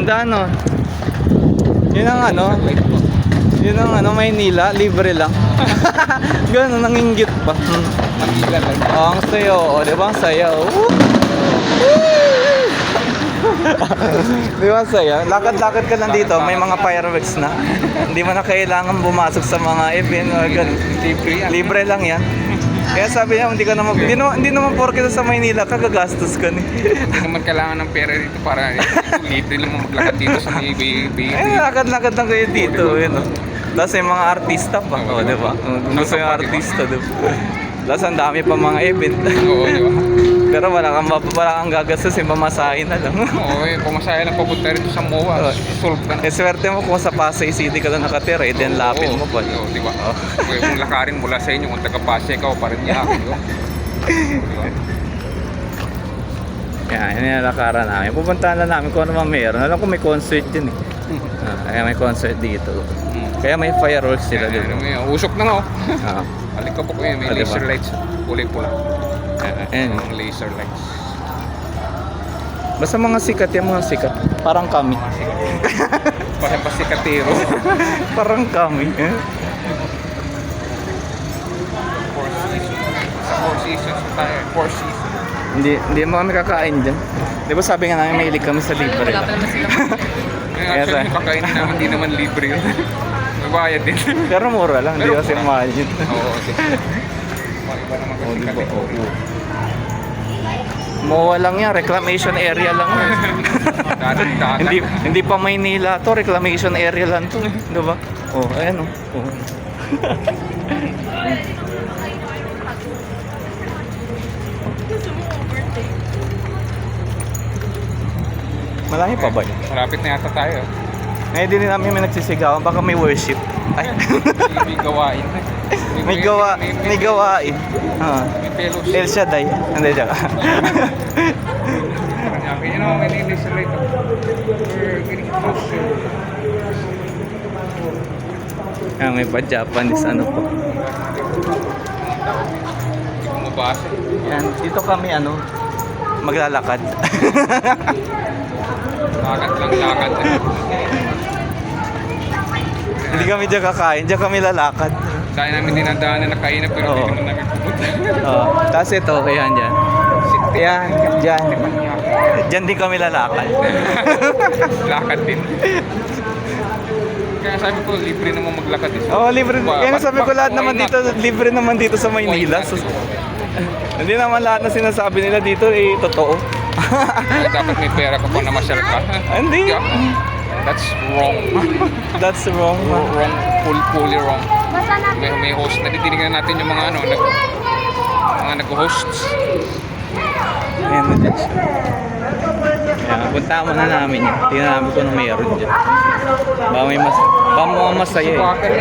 ganda no. Yun ang ano. Yun ang ano, Maynila, libre lang. Ganun, nanginggit pa. Manila lang. Oh, ang sayo. O, di ba ang saya? Di ba ang saya? Lakad-lakad ka lang dito, may mga fireworks na. Hindi mo na kailangan bumasok sa mga event o ganun. Libre lang yan. Kaya sabi niya, hindi naman porke sa Maynila, kagagastos ka ni. Hindi naman kailangan ng pera dito para libre lang maglakad dito sa may Eh, lakad-lakad lang kayo dito. Yun, oh. Tapos yung mga artista pa, oh, di ba? Gusto yung artista, di ba? Tapos ang dami pa mga event. Oo, di ba? Pero wala kang gagastos, yung pamasahin na lang. Oo, pumasaya lang papunta rito sa MOA. Solve ka na. Eh, swerte mo kung sa Pasay City ka na nakatira, eh, then lapit mo pa. Oo, di ba? Kung lakarin mula sa inyo, kung taga-Pasay ka o pa rin niya, di ba? Yan, yun yung lakaran namin. Pupuntahan lang namin kung ano man meron. Alam ko may concert din eh. Kaya may concert dito. Kaya may fireworks sila dito. Usok na nga, oh. Ah. Alikabok eh, may Diba? laser lights. Kulay pula. Ayan. Ang laser lights. Basta mga sikat yung mga sikat. Parang kami. Parang pasikatero. Parang kami. Four seasons tayo. 4 seasons. Hindi mo kami kakain dyan. Di ba sabi nga namin mahilig kami sa libre. Wala pa naman sila. Actually, yung kakainin namin, hindi naman libre yun. May bayad din. Pero mura lang, hindi Pero kasi mura. mahal yun. Oo, iba naman kasi Diba? kategorya. MOA lang yan, reclamation area lang yan. Dagat. hindi pa Maynila to, reclamation area lang to. Di ba? Oh, ayan oh. Oh. Malaki pa ba yun? Malapit na yata tayo. Ngayon din namin may nagsisigawan, baka may worship. Ay, May gawain. may gawain. May fellowship. El Shaddai. Hindi, dyan. You know, may laser light. We're getting closer. May pa Japanese ano po. Hindi ko mabasa. Yan, dito kami maglalakad. Lakad. Hindi kami dyan kakain, dyan kami lalakad. Dahil namin dinadaanan na kainan pero Oo. hindi naman namin pupunta. Tapos ito, ayan dyan. Ayan, dyan. Dyan din kami lalakad. Lakad din. Kaya sabi ko, libre naman maglakad eh. Oo, libre. Kaya sabi ko lahat naman dito, libre naman dito sa Maynila. So, hindi naman lahat na sinasabi nila dito totoo. Dapat may pera ka pa na masyal ka. Hindi. Yeah. That's wrong. That's wrong. Wrong. Fully wrong. May host. Nadidinig na natin yung mga mga nag-hosts. Ayan na dyan siya. Ayan, punta mo na namin yun. Tingnan namin kung ano mayroon dyan. Baka masaya eh. Bakit?